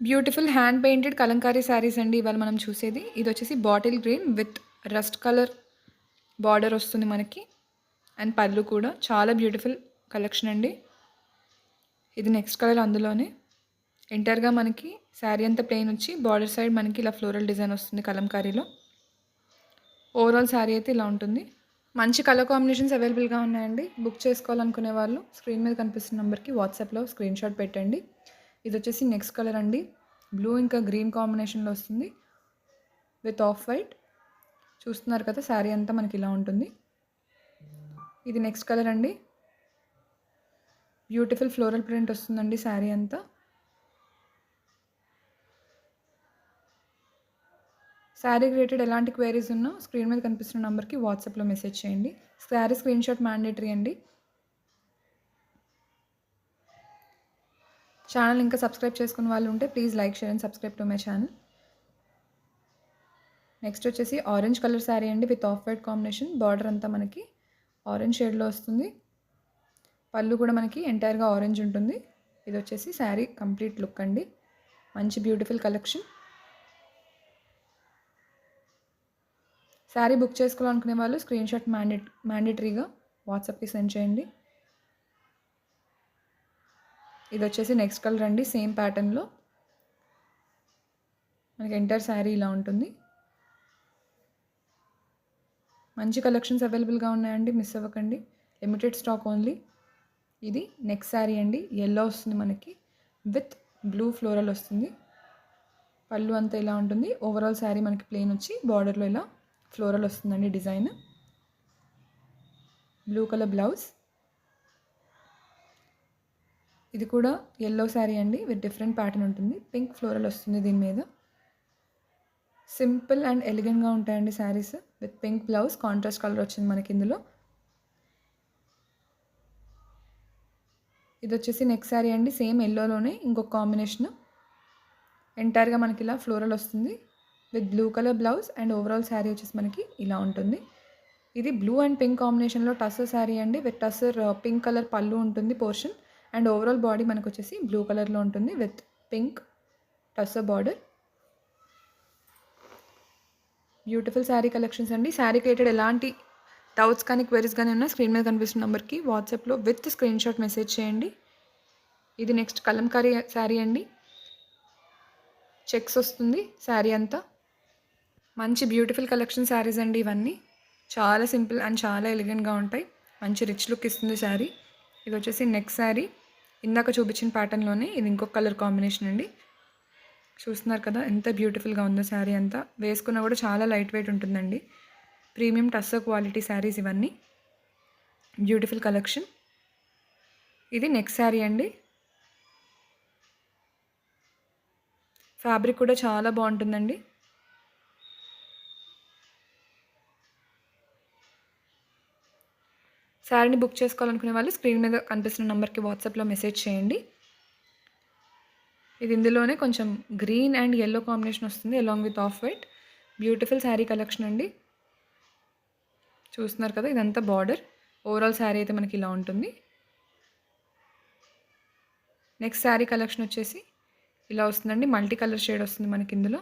Beautiful hand painted Kalamkari saris అండి ఇవాళ మనం చూసేది. ఇది వచ్చేసి bottle green with rust colour border వస్తుంది మనకి. అండ్ పళ్ళు కూడా చాలా బ్యూటిఫుల్ కలెక్షన్ అండి. ఇది నెక్స్ట్ కలర్ అందులోనే. ఎంటర్గా మనకి శారీ అంతా ప్లెయిన్ వచ్చి బార్డర్ సైడ్ మనకి ఇలా ఫ్లోరల్ డిజైన్ వస్తుంది కలంకారీలో. ఓవరాల్ శారీ అయితే ఇలా ఉంటుంది. మంచి కలర్ కాంబినేషన్స్ అవైలబుల్గా ఉన్నాయండి. బుక్ చేసుకోవాలనుకునే వాళ్ళు స్క్రీన్ మీద కనిపిస్తున్న నెంబర్కి వాట్సాప్లో స్క్రీన్ షాట్ పెట్టండి. ఇది వచ్చేసి నెక్స్ట్ కలర్ అండి. బ్లూ ఇంకా గ్రీన్ కాంబినేషన్లో వస్తుంది విత్ ఆఫ్ వైట్. చూస్తున్నారు కదా, శారీ అంతా మనకి ఇలా ఉంటుంది. ఇది నెక్స్ట్ కలర్ అండి. బ్యూటిఫుల్ ఫ్లోరల్ ప్రింట్ వస్తుందండి శారీ అంతా. శారీ రిలేటెడ్ ఎలాంటి క్వైరీస్ ఉన్నా స్క్రీన్ మీద కనిపిస్తున్న నెంబర్కి వాట్సాప్లో మెసేజ్ చేయండి. శారీ స్క్రీన్ షాట్ మ్యాండేటరీ అండి. ఛానల్ ఇంకా సబ్స్క్రైబ్ చేసుకున్న వాళ్ళు ఉంటే please like, share and subscribe to my channel. Next వచ్చేసి ఆరెంజ్ కలర్ శారీ అండి with off white combination. Border అంతా మనకి ఆరెంజ్ షేడ్లో వస్తుంది. పళ్ళు కూడా మనకి ఎంటైర్గా ఆరెంజ్ ఉంటుంది. ఇది వచ్చేసి శారీ కంప్లీట్ లుక్ అండి. మంచి బ్యూటిఫుల్ కలెక్షన్. శారీ బుక్ చేసుకోవాలనుకునే వాళ్ళు స్క్రీన్ షాట్ మ్యాండేటరీగా వాట్సాప్కి సెండ్ చేయండి. ఇది వచ్చేసి నెక్స్ట్ కలర్ అండి. సేమ్ ప్యాటర్న్లో మనకి ఎంటైర్ శారీ ఇలా ఉంటుంది. మంచి కలెక్షన్స్ అవైలబుల్గా ఉన్నాయండి, మిస్ అవ్వకండి. Limited stock only. ఇది నెక్స్ట్ శారీ అండి. ఎల్లో వస్తుంది మనకి విత్ బ్లూ ఫ్లోరల్ వస్తుంది. పళ్ళు అంతా ఇలా ఉంటుంది. ఓవరాల్ శారీ మనకి ప్లెయిన్ వచ్చి బార్డర్లో ఇలా ఫ్లోరల్ వస్తుందండి డిజైన్. Blue colour blouse. ఇది కూడా ఎల్లో శారీ అండి విత్ డిఫరెంట్ ప్యాటర్న్ ఉంటుంది. పింక్ ఫ్లోరల్ వస్తుంది దీని మీద. సింపుల్ అండ్ ఎలిగెంట్గా ఉంటాయండి saris. With pink blouse, contrast colour వచ్చింది మనకి ఇందులో. ఇది వచ్చేసి నెక్స్ట్ శారీ అండి. సేమ్ ఎల్లోలోనే ఇంకొక కాంబినేషన్. ఎంటైర్గా మనకి ఇలా ఫ్లోరల్ వస్తుంది with blue colour blouse. And overall sari వచ్చేసి మనకి ఇలా ఉంటుంది. ఇది బ్లూ అండ్ పింక్ కాంబినేషన్లో టస్సర్ శారీ అండి. విత్ టస్సర్ పింక్ కలర్ పళ్ళు ఉంటుంది పోర్షన్. అండ్ ఓవరాల్ బాడీ మనకు వచ్చేసి బ్లూ కలర్లో ఉంటుంది with pink tussar border. Beautiful sari collections అండి. శారీ రిలేటెడ్ ఎలాంటి డౌట్స్ కానీ క్వైరీస్ కానీ ఉన్నా స్క్రీన్ మీద కనిపిస్తున్న నెంబర్కి వాట్సాప్లో విత్ స్క్రీన్ షాట్ మెసేజ్ చేయండి. ఇది నెక్స్ట్ కలంకారీ శారీ అండి. చెక్స్ వస్తుంది శారీ అంతా. మంచి బ్యూటిఫుల్ కలెక్షన్ శారీస్ అండి ఇవన్నీ. చాలా సింపుల్ అండ్ చాలా ఎలిగెంట్గా ఉంటాయి. మంచి రిచ్ లుక్ ఇస్తుంది శారీ. ఇది వచ్చేసి నెక్స్ట్ శారీ. ఇందాక చూపించిన ప్యాటర్న్లోనే ఇది ఇంకొక కలర్ కాంబినేషన్ అండి. చూస్తున్నారు కదా ఎంత బ్యూటిఫుల్గా ఉందో శారీ అంతా. వేసుకున్నా కూడా చాలా లైట్ వెయిట్ ఉంటుందండి. ప్రీమియం టస్సర్ క్వాలిటీ శారీస్ ఇవన్నీ. Beautiful collection. ఇది నెక్స్ట్ శారీ అండి. ఫ్యాబ్రిక్ కూడా చాలా బాగుంటుందండి. శారీని బుక్ చేసుకోవాలనుకునే వాళ్ళు స్క్రీన్ మీద కనిపిస్తున్న నెంబర్కి వాట్సాప్లో మెసేజ్ చేయండి. ఇది ఇందులోనే కొంచెం గ్రీన్ అండ్ ఎల్లో కాంబినేషన్ వస్తుంది along with off white. Beautiful sari collection అండి. చూస్తున్నారు కదా, ఇదంతా బార్డర్. ఓవరాల్ శారీ అయితే మనకి ఇలా ఉంటుంది. నెక్స్ట్ శారీ కలెక్షన్ వచ్చేసి ఇలా వస్తుందండి. మల్టీ కలర్ షేడ్ వస్తుంది మనకి ఇందులో.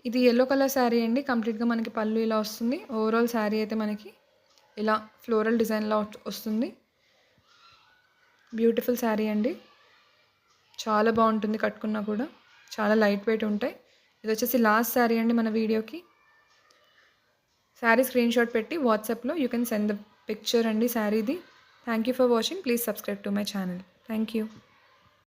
ఇది ఎల్లో కలర్ శారీ అండి. కంప్లీట్గా మనకి పళ్ళు ఇలా వస్తుంది. ఓవరాల్ శారీ అయితే మనకి ఇలా ఫ్లోరల్ డిజైన్లో వస్తుంది. బ్యూటిఫుల్ శారీ అండి. చాలా బాగుంటుంది కట్టుకున్నా కూడా. చాలా లైట్ వెయిట్ ఉంటాయి. ఇది వచ్చేసి లాస్ట్ శారీ అండి మన వీడియోకి. శారీ స్క్రీన్ షాట్ పెట్టి వాట్సాప్లో you can send the picture అండి శారీది. Thank you for watching. Please subscribe to my channel. Thank you.